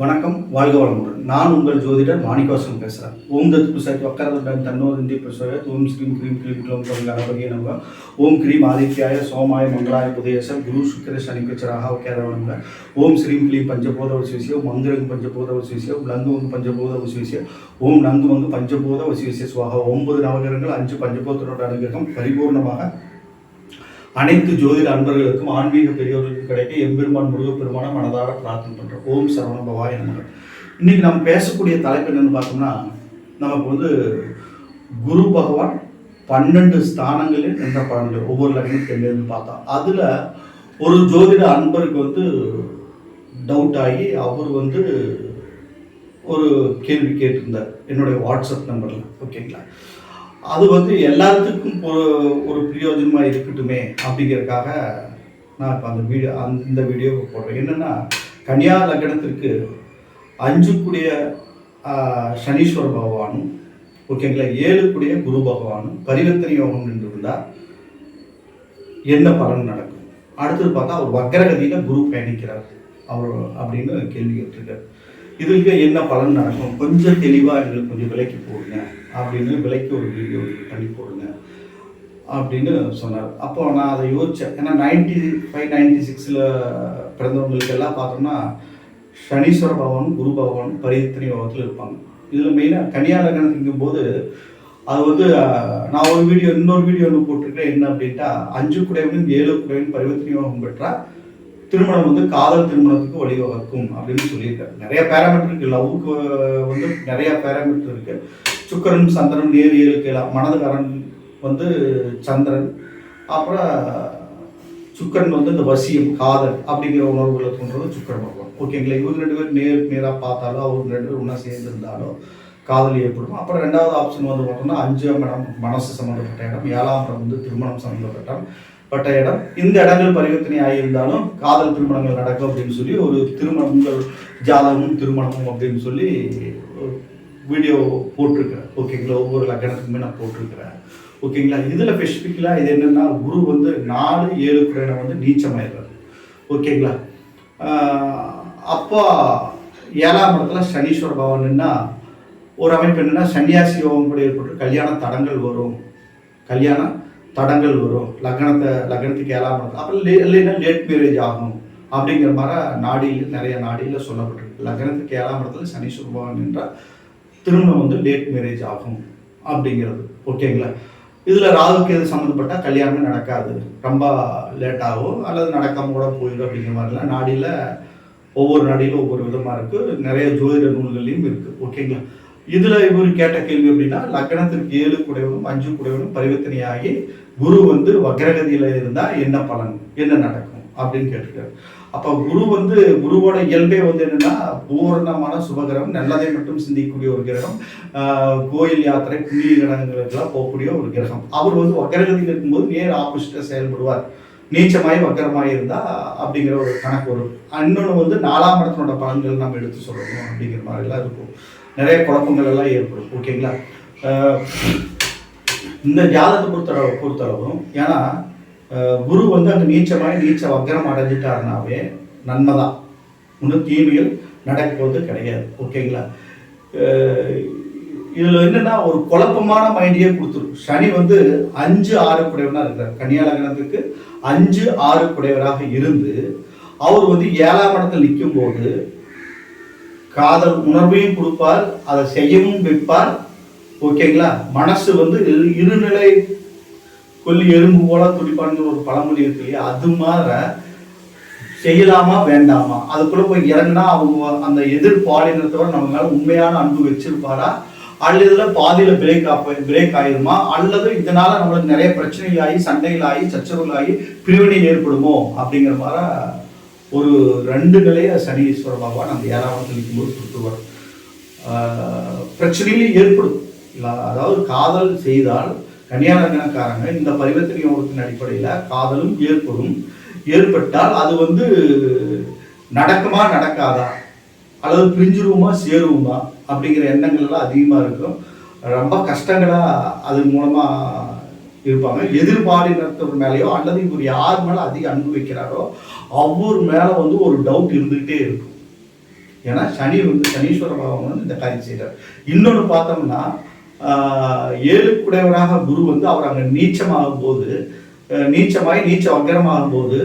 வணக்கம், வாழ்க வளமுடன். நான் உங்கள் ஜோதிடர் மாணிக்கவாசன் பேசுகிறேன். ஓம் தத் புசாய் வக்கரதுடன் தன்னோர் இந்திய பிரசோய ஓம் ஸ்ரீம் க்ரீம் க்ளீம் க்ளோம் கணபதிய நமக. ஓம் க்ரீம் ஆதித்யாய சோமாய மங்களாய புதேச குரு சுக்கிர சனிக்கச்சராக கேரவனங்க. ஓம் ஸ்ரீம் க்ளீம் பஞ்சபோத வசிவிசிய மந்திரங்கு பஞ்சபோத வசிவிசிய லங்குவங்கு பஞ்சபோத வசிவிசிய ஓம் நங்குவங்கு பஞ்சபோத வசிவிசிய சுவாக. 9 நவகிரகங்கள் 5 பஞ்சபோதனோட அனுகிரகம் பரிபூர்ணமாக அனைத்து ஜோதிட அன்பர்களுக்கும் ஆன்மீக பெரியோர்களுக்கும் கிடைக்க எம்பெருமான் முருகப்பெருமான மனதார பிரார்த்தனை பண்ணுறோம். ஓம் சரவண பவாய நமக. இன்னைக்கு நம்ம பேசக்கூடிய தலைப்பு என்னன்னு பார்த்தோம்னா, நமக்கு குரு பகவான் 12 ஸ்தானங்களில் என்ற பலன்கள் ஒவ்வொரு லக்னத்துக்கு என்னன்னு பார்த்தோம். அதில் ஒரு ஜோதிட அன்பருக்கு டவுட் ஆகி அவர் ஒரு கேள்வி கேட்டிருந்தார் என்னுடைய வாட்ஸ்அப் நம்பரில். ஓகேங்களா, அது எல்லாத்துக்கும் ஒரு பிரயோஜனமாக இருக்கட்டுமே அப்படிங்கிறதுக்காக நான் இப்போ இந்த வீடியோவை போடுறேன். என்னென்னா, கன்னியா லக்னத்திற்கு 5 கூடிய சனீஸ்வர பகவானும், ஓகேங்களா, 7 கூடிய குரு பகவானும் பரிவர்த்தனை யோகம் நின்று இருந்தால் என்ன பலன் நடக்கும்? அடுத்தது பார்த்தா அவர் வக்ரகதியில் குரு பயணிக்கிறார் அவர் அப்படின்னு கேள்வி கேட்டிருக்கார். இதுக்கு என்ன பலன் நடக்கும், கொஞ்சம் தெளிவாக எங்களுக்கு கொஞ்சம் விலைக்கு போடுங்க அப்படின்னு விலைக்கு ஒரு வீடியோ பண்ணி போடுங்க அப்படின்னு சொன்னார். அப்போ நான் அதை யோசித்தேன். ஏன்னா 95, 96 பிறந்தவங்களுக்கு எல்லாம் பார்த்தோம்னா சனீஸ்வர பகவான் குரு பகவான் பரிவர்த்தனை யோகத்தில் இருப்பாங்க. இதில் மெயினாக கன்னியா லக்னத்துக்கும் போது அது நான் இன்னொரு வீடியோ போட்டிருக்கேன். என்ன அப்படின்ட்டா, 5 குடையவனும் 7 குடையவனும் பரிவர்த்தனை யோகம் பெற்றால் திருமணம் காதல் திருமணத்துக்கு வழிவகுக்கும் அப்படின்னு சொல்லியிருக்காரு. நிறைய பேராமீட்டர் இருக்கு. லவ்வுக்கு நிறைய பேராமீட்டர் இருக்கு. சுக்கரன் சந்திரன் நேர் 7 கேளா, மனதுகாரன் சந்திரன், அப்புறம் சுக்கரன் இந்த வசியம் காதல் அப்படிங்கிற உணர்வுகளை தோன்றது சுக்கரன் பகவான். ஓகேங்களா, இவங்க 2 பேர் நேராக பார்த்தாலோ அவங்க 2 பேர் ஒன்றா சேர்ந்துருந்தாலோ காதல் ஏற்படும். அப்புறம் 2வது ஆப்ஷன் பார்த்தோம்னா 5ஆம் இடம் மனசு சம்மந்தப்பட்ட இடம், 7ஆம் இடம் திருமணம் சம்மந்தப்பட்ட இடம். இந்த இடங்கள் பரிவர்த்தனை ஆகியிருந்தாலும் காதல் திருமணங்கள் நடக்கும் அப்படின்னு சொல்லி ஒரு திருமணங்கள் ஜாதகமும் திருமணமும் அப்படின்னு சொல்லி வீடியோ போட்டிருக்கிறேன். ஓகேங்களா, ஒவ்வொரு லக்னத்துக்குமே நான் போட்டிருக்கிறேன். ஓகேங்களா, இதில் ஸ்பெசிஃபிக்கலாக இது என்னென்னா, குரு 4, 7 குறையின நீச்சமாயிடுறாரு. ஓகேங்களா, அப்போ 7ஆம் இடத்துல சனீஸ்வர பகவான்னா ஒரு அமைப்பு என்னென்னா, சன்னியாசி யோகம் கூட ஏற்பட்டு கல்யாண தடங்கள் வரும் லக்னத்துக்கு 7ஆம் இடத்துல. அப்புறம் இல்லைன்னா லேட் மேரேஜ் ஆகும் அப்படிங்கிற மாதிரி நிறைய நாடியில் சொல்லப்பட்டிருக்கு. லக்னத்துக்கு 7ஆம் இடத்துல சனீஸ்வர பகவான் என்றால் திருமணம் லேட் மேரேஜ் ஆகும் அப்படிங்கிறது. ஓகேங்களா, இதில் ராகுக்கு எது சம்மந்தப்பட்டால் கல்யாணமே நடக்காது, ரொம்ப லேட் ஆகும் அல்லது நடக்காமல் கூட போயிடும் அப்படிங்கிற மாதிரிலாம் நாடியில் ஒவ்வொரு நாடியிலும் ஒவ்வொரு விதமாக இருக்குது. நிறைய ஜோதிட நூல்கள்லையும் இருக்குது. ஓகேங்களா, இதில் இவர் கேட்ட கேள்வி அப்படின்னா, லக்னத்திற்கு 7 குடையவனும் 5 குடையவனும் பரிவர்த்தனையாகி குரு வக்ரகதியில் இருந்தால் என்ன பலன், என்ன நடக்கும் அப்படின்னு கேட்டிருக்காரு. அப்போ குருவோட இயல்பே என்னன்னா, பூரணமான சுபகிரகம், நல்லதை மட்டும் சிந்திக்கக்கூடிய ஒரு கிரகம், கோயில் யாத்திரை புண்ணிய கிரகங்களுக்கெல்லாம் போகக்கூடிய ஒரு கிரகம். அவர் வக்ரகதியில் இருக்கும்போது நேர் ஆப்போசிட்டாக செயல்படுவார். நீச்சமாய் வக்கரமாய் இருந்தா அப்படிங்கிற ஒரு கணக்கு வரும். இன்னொன்று 4ஆம் இடத்தினோட பலன்கள் நம்ம எடுத்து சொல்லணும் அப்படிங்கிற மாதிரிலாம் இருக்கும். நிறைய குழப்பங்கள் எல்லாம் ஏற்படும். ஓகேங்களா, இந்த ஜாதகத்தை பொறுத்தளவும் ஏன்னா குரு அங்கே நீச்ச வக்கரம் அடைஞ்சிட்டாருனாவே நன்மை தான், இன்னும் தீமைகள் நடக்கும்போது கிடையாது. ஓகேங்களா, இதில் என்னென்னா ஒரு குழப்பமான மைண்டியே கொடுத்துரும். சனி 5, 6 குடையவனாக இருக்கிறார். கன்னியா லக்னத்துக்கு 5, 6 குடையவராக இருந்து அவர் 7ஆம் இடத்தில் நிற்கும் போது காதல் உணர்வையும் கொடுப்பார், அதை செய்யவும் வைப்பார். ஓகேங்களா, மனசு இருநிலை கொல்லி எறும்பு போல துடிப்பான்னு ஒரு பழமொழி இருக்கு இல்லையா, அது மாதிரி செய்யலாமா வேண்டாமா, அதுக்குள்ள போய் இறங்கினா அவங்க அந்த எதிர்பாலினத்தோட நம்ம மேல உண்மையான அன்பு வச்சிருப்பாரா, அல்லதுல பாதியில பிரேக் ஆயிருமா, அல்லது இதனால நம்மளுக்கு நிறைய பிரச்சனைகள் ஆகி சண்டைகள் ஆகி சச்சரவுகள் ஆகி பிரிவினை ஏற்படுமோ அப்படிங்கிற மாதிரி ஒரு 2 நிலையை சனீஸ்வர பகவான் அந்த 7ஆம் இடத்தில் நிற்கும்போது கொடுத்துருவார். பிரச்சனைகளும் ஏற்படும். அதாவது காதல் செய்தால் கன்னியா லக்னக்காரங்க இந்த பரிவர்த்தனை யோகத்தின் அடிப்படையில் காதலும் ஏற்பட்டால் அது நடக்குமா நடக்காதா, அல்லது பிரிஞ்சிருவோமா சேருவோமா அப்படிங்கிற எண்ணங்கள் எல்லாம் அதிகமாக இருக்கும். ரொம்ப கஷ்டங்களாக அது மூலமாக இருப்பாங்க. எதிர்பாலினத்தவர் மேலேயோ அல்லது இவர் யார் மேலே அதிக அன்பு வைக்கிறாரோ அவர் மேலே ஒரு டவுட் இருந்துகிட்டே இருக்கும். ஏன்னா சனி வந்து சனீஸ்வர பகவான் வந்து இந்த காரியம் செய்கிறார். இன்னொன்று பார்த்தோம்னா 7 குடையவராக குரு வந்து அவர் அங்கே நீச்சமாகும் போது நீச்ச வக்கரமாகும் போது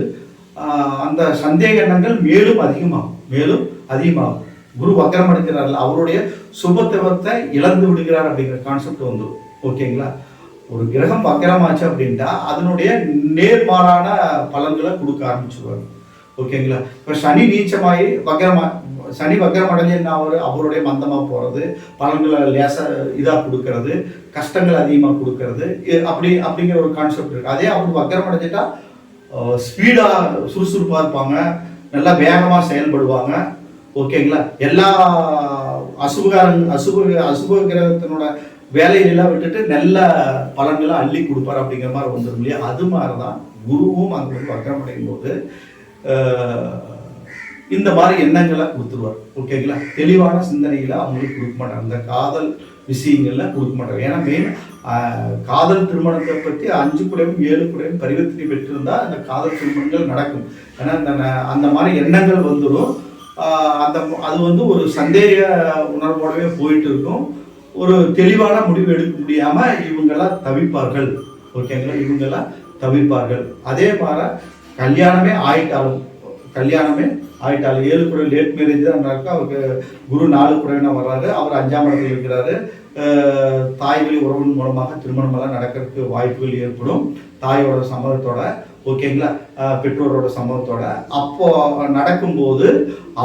அந்த சந்தேக எண்ணங்கள் மேலும் அதிகமாகும். குரு வக்கரம் அடைக்கிறார்கள், அவருடைய சுபத்துவத்தை இழந்து விடுகிறார் அப்படிங்கிற கான்செப்ட் வந்துடும். ஓகேங்களா? ஒரு கிரகம் வக்கரமாச்சு அப்படின்ட்டா அதனுடைய நேர்மாறான பலன்களை கொடுக்க ஆரம்பிச்சுருவாங்க. ஓகேங்களா? இப்போ சனி வக்கரம் அடைஞ்சா அவருடைய மந்தமாக போகிறது, பலன்களை லேசாக இதாக கொடுக்கறது, கஷ்டங்கள் அதிகமாக கொடுக்கறது, அப்படிங்கிற ஒரு கான்செப்ட் இருக்குது. அதே அவர் வக்கரம் அடைஞ்சிட்டா ஸ்பீடாக சுறுசுறுப்பாக இருப்பாங்க, நல்லா வேகமாக செயல்படுவாங்க. ஓகேங்களா? எல்லா அசுப கிரகத்தினோட வேலையெல்லாம் விட்டுட்டு நல்ல பலன்களை அள்ளி கொடுப்பார் அப்படிங்கிற மாதிரி வந்துடும் இல்லையா? அது மாதிரி தான் குருவும் அங்கே வந்து வக்கரமடையும் போது இந்த மாதிரி எண்ணங்களை கொடுத்துருவார். ஓகேங்களா? தெளிவான சிந்தனைகளை அவங்களுக்கு கொடுக்க மாட்டாங்க, அந்த காதல் விஷயங்கள்ல கொடுக்க மாட்டாங்க. ஏன்னா மெயின் காதல் திருமணத்தை பற்றி 5 குடையும் 7 குடையும் பரிவர்த்தனை பெற்றிருந்தா அந்த காதல் திருமணங்கள் நடக்கும். ஏன்னா அந்த மாதிரி எண்ணங்கள் வந்துடும். அது வந்து ஒரு சந்தேக உணர்வோடவே போயிட்டு இருக்கும். ஒரு தெளிவான முடிவு எடுக்க முடியாம இவங்கெல்லாம் தவிப்பார்கள். ஓகேங்களா? இவங்கெல்லாம் தவிப்பார்கள். அதே மாதிரி கல்யாணமே ஆயிட்டாலும் 7 குடை லேட் மேரேஜ் தான் நடக்கும். அவருக்கு குரு 4 குடைனா வர்றாரு, அவர் 5ஆம் இடத்துல இருக்கிறாரு. தாய்வழி உறவின் மூலமாக திருமணமெல்லாம் நடக்கிறதுக்கு வாய்ப்புகள் ஏற்படும், தாயோட சம்மதத்தோட. ஓகேங்களா? பெற்றோரோட சம்மதத்தோட. அப்போ நடக்கும்போது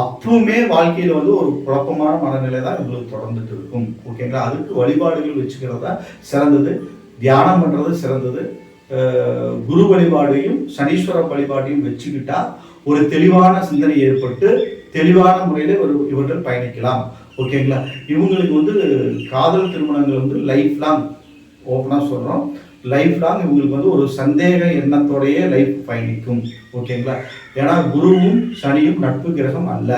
அப்பவுமே வாழ்க்கையில் வந்து ஒரு குழப்பமான மனநிலை தான் உங்களுக்கு தொடர்ந்துட்டு இருக்கும். ஓகேங்களா? அதுக்கு வழிபாடுகள் வச்சுக்கிறது தான் சிறந்தது, தியானம் பண்ணுறது சிறந்தது. குரு வழிபாடையும் சனீஸ்வர வழிபாட்டையும் வச்சுக்கிட்டா ஒரு தெளிவான சிந்தனை ஏற்பட்டு தெளிவான முறையில் இவர்கள் பயணிக்கலாம். ஓகேங்களா? இவங்களுக்கு வந்து காதல் திருமணங்கள் வந்து லைஃப் லாங், ஓப்பனாக சொல்கிறோம், லைஃப் லாங் இவங்களுக்கு வந்து ஒரு சந்தேக எண்ணத்தோடையே லைஃப் பயணிக்கும். ஓகேங்களா? ஏன்னா குருவும் சனியும் நட்பு கிரகம் அல்ல.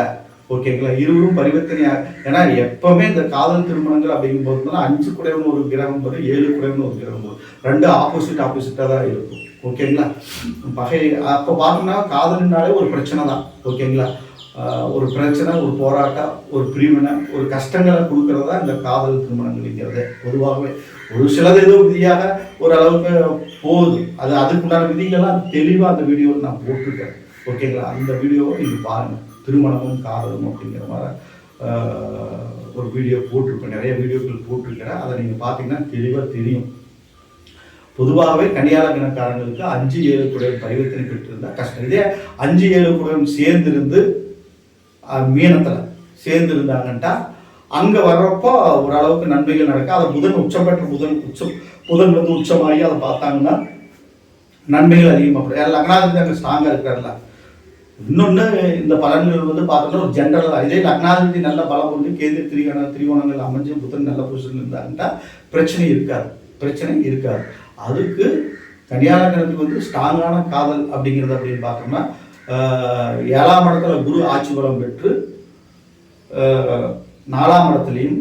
ஓகேங்களா? இருவரும் பரிவர்த்தனையாக, ஏன்னா எப்பவுமே இந்த காதல் திருமணங்கள் அப்படிங்கும் போது 5 குடையவன் ஒரு கிரகம் வரும், 7 குடையவன் ஒரு கிரகம் வரும், 2 ஆப்போசிட்டாக தான் இருக்கும். ஓகேங்களா? அப்போ பார்த்தோம்னா காதலினாலே ஒரு பிரச்சனை தான். ஓகேங்களா? ஒரு பிரச்சனை, ஒரு போராட்டம், ஒரு பிரிவினை, ஒரு கஷ்டங்களை கொடுக்கறதா இந்த காதல் திருமணங்கள்ங்கிறது. பொதுவாகவே ஒரு சிலது ஏதோ விதியாக ஒரு அளவுக்கு போகுது, அதுக்குண்டான விதிகளெல்லாம் தெளிவாக அந்த வீடியோவில் நான் போட்டிருக்கேன். ஓகேங்களா? அந்த வீடியோவை நீங்கள் பாருங்கள், திருமணமும் காதலும் அப்படிங்கிற மாதிரி ஒரு வீடியோ போட்டிருப்பேன், நிறைய வீடியோக்கள் போட்டிருக்கிறேன். அதை நீங்கள் பார்த்தீங்கன்னா தெளிவாக தெரியும். பொதுவாகவே கன்னியாலக்கணக்காரங்களுக்கு 5, 7 குடையவன் பரிவர்த்தனை பெற்றிருந்தால் கஷ்டம். இதே 5, 7 குடையவன் சேர்ந்திருந்து மீனத்தில் சேர்ந்துருந்தாங்கன்ட்டா அங்கே வர்றப்போ ஓரளவுக்கு நன்மைகள் நடக்கும். அதை புதன் உச்சம் பெற்ற புதன் வந்து உச்சமாகி அதை பார்த்தாங்கன்னா நன்மைகள் அதிகமாக. லக்னாதிபதி அங்கே ஸ்ட்ராங்காக இருக்கிறார்ல. இன்னொன்று இந்த பலன்கள் வந்து பார்த்தோம்னா ஒரு ஜென்ரலாக, இதே லக்னாதிபதி நல்ல பலம் வந்து கேந்திர திரிகோணங்கள் அமைஞ்சு புதன் நல்ல பொசிஷன் இருந்தாங்கன்னா பிரச்சனை இருக்காது. அதுக்கு கன்னியாலக்கணத்துக்கு வந்து ஸ்ட்ராங்கான காதல் அப்படிங்கிறது அப்படின்னு பார்த்தோம்னா 7ஆம் இடத்துல குரு ஆட்சி பலம் பெற்று 4ஆம் இடத்துலையும்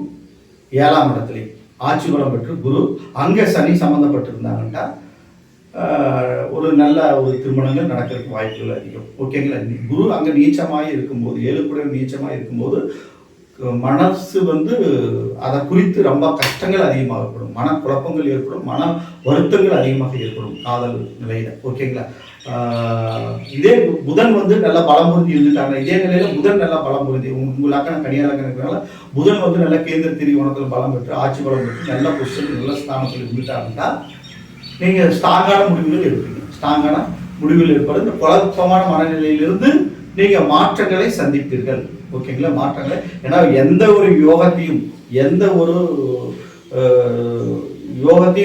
7ஆம் இடத்துலையும் ஆட்சி பலம் பெற்று குரு அங்கே சனி சம்மந்தப்பட்டிருந்தாங்கன்னா ஒரு நல்ல ஒரு திருமணங்கள் நடக்கிறதுக்கு வாய்ப்புகள் அதிகம். ஓகேங்களா? குரு அங்கே நீச்சமாக இருக்கும்போது, 7 குடையவன் நீச்சமாக இருக்கும்போது மனசு வந்து அதை குறித்து ரொம்ப கஷ்டங்கள் அதிகமாக ஏற்படும், மனக்குழப்பங்கள் ஏற்படும், மன வருத்தங்கள் அதிகமாக ஏற்படும் காதல் நிலையில். ஓகேங்களா? இதே புதன் வந்து நல்லா பலம் பொருந்தி இருந்துட்டாங்க, இதே நிலையில புதன் நல்லா பலம் பொருந்தி உங்களாக்க கன்னியாலக்கணம் இருக்கிறனால புதன் வந்து நல்ல கேந்திர திரிகோணத்தில் பலம் பெற்று ஆட்சி பலம் பெற்று நல்ல பொசிஷன் நல்ல ஸ்தானத்தில் இருந்துட்டாங்கன்னா நீங்கள் ஸ்ட்ராங்கான முடிவுகள் எடுப்பீங்க. ஸ்ட்ராங்கான முடிவுகள் ஏற்படும். இந்த குழப்பமான மனநிலையிலிருந்து நீங்கள் மாற்றங்களை சந்திப்பீர்கள். ஓகேங்களா? மாற்றங்களை, ஏன்னா எந்த ஒரு யோகத்தையும்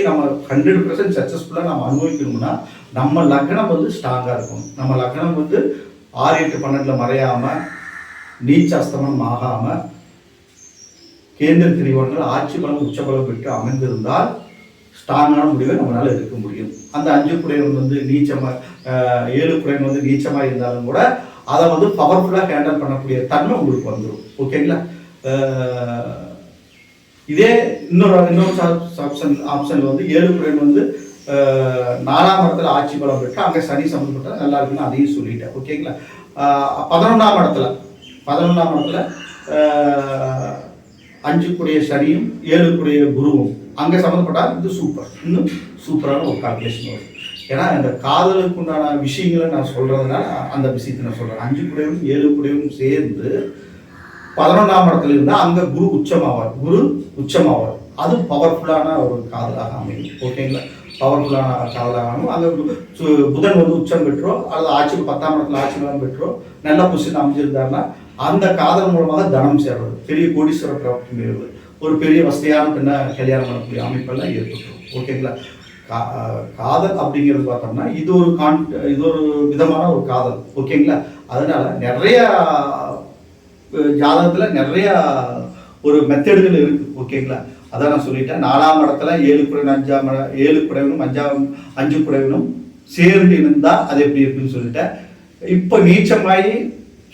நம்ம 100% சக்ஸஸ்ஃபுல்லாக நம்ம அனுபவிக்கணும்னா நம்ம லக்னம் வந்து ஸ்ட்ராங்காக இருக்கணும். நம்ம லக்னம் வந்து 6, 8, 12 மறையாமல், நீச்ச அஸ்தமனம் ஆகாமல், கேந்திர திரிகோணங்கள் ஆட்சி பலம் உச்ச பலம் பெற்று அமைந்திருந்தால் ஸ்ட்ராங்கான முடிவை நம்மளால் எடுக்க முடியும். அந்த 5 குடையவன் வந்து 7 குடையவன் வந்து நீச்சமாக இருந்தாலும் கூட அதை வந்து பவர்ஃபுல்லாக ஹேண்டில் பண்ணக்கூடிய தன்மை உங்களுக்கு வந்துடும். ஓகேங்களா? இதே இன்னொரு ஆப்ஷன் வந்து 7 குடையவன் வந்து 4ஆம் இடத்துல ஆட்சி பலம் பெற்று அங்கே சனி சம்மந்தப்பட்ட நல்லா இருக்குன்னு அதையும் சொல்லிட்டேன். ஓகேங்களா? 11ஆம் இடத்துல அஞ்சுக்குடைய சனியும் 7க்குடைய குருவும் அங்கே சம்மந்தப்பட்டால் இது சூப்பர், இன்னும் சூப்பரான ஒரு கால்குலேஷன் வரும். ஏன்னா இந்த காதலுக்கு உண்டான விஷயங்களை நான் சொல்கிறதுனால அந்த விஷயத்தை நான் சொல்கிறேன். 5க்குடையவும் 7க்குடையவும் சேர்ந்து 11ஆம் இடத்துல இருந்தால் அங்கே குரு உச்சமாவார். அது பவர்ஃபுல்லான ஒரு காதலாக அமையும். ஓகேங்களா? பவர்ஃபுல்லான காதலாக அமையும். அங்கே புதன் வந்து உச்சம் பெற்றோ அல்லது ஆட்சி 10ஆம் இடத்துல ஆட்சி பலம் பெற்றோ நல்ல பொசிஷன் அமைஞ்சிருந்தாருன்னா அந்த காதல் மூலமாக தனம் சேர்றது, பெரிய கோடீஸ்வர பிராப்தி பெறுவது, ஒரு பெரிய வசதியான பெண்ணை கல்யாணம் பண்ணக்கூடிய அமைப்பெல்லாம் ஏற்பட்டுரும். ஓகேங்களா? காதல் அப்படிங்கிறது பார்த்தோம்னா இது ஒரு விதமான ஒரு காதல். ஓகேங்களா? அதனால நிறைய ஜாதகத்தில் நிறைய ஒரு மெத்தடுகள் இருக்குது. ஓகேங்களா? அதான் நான் சொல்லிட்டேன். 4ஆம் இடத்துல 7க்குடையவனும் 5க்குடையவனும் சேர்ந்து இருந்தால் அது எப்படி இருக்குன்னு சொல்லிட்டேன். இப்போ நீச்சமாகி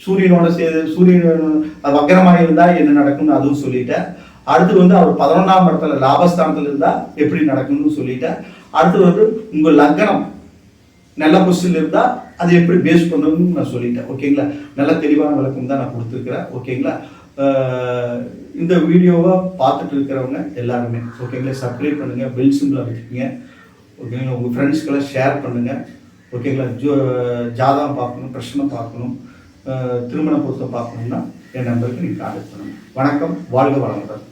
சூரியனோட சூரியன் வக்கரமாக இருந்தால் என்ன நடக்கும்னு அதுவும் சொல்லிட்டேன். அடுத்து வந்து அவர் 11ஆம் இடத்துல லாபஸ்தானத்தில் இருந்தால் எப்படி நடக்கும்னு சொல்லிட்டேன். அடுத்து வந்து உங்கள் லக்னம் நல்ல பொசிஷனில் இருந்தால் அது எப்படி பேஸ் பண்ணணும்னு நான் சொல்லிட்டேன். ஓகேங்களா? நல்ல தெளிவான விளக்கம் தான் நான் கொடுத்துருக்குறேன். ஓகேங்களா? இந்த வீடியோவை பார்த்துட்டு இருக்கிறவங்க எல்லாருமே ஓகேங்களா சப்ஸ்கிரைப் பண்ணுங்கள், பெல் சிம்பிள் வச்சுக்கோங்க. ஓகேங்களா? உங்கள் ஃப்ரெண்ட்ஸ்க்கெல்லாம் ஷேர் பண்ணுங்கள். ஓகேங்களா? ஜாதகம் பார்க்கணும், பிரச்சனை பார்க்கணும், திருமண பொருத்தம் பார்க்கணும்னா என் நம்பருக்கு நீங்கள் கான்டாக்ட் பண்ணுங்கள். வணக்கம், வாழ்க வளமுடன்.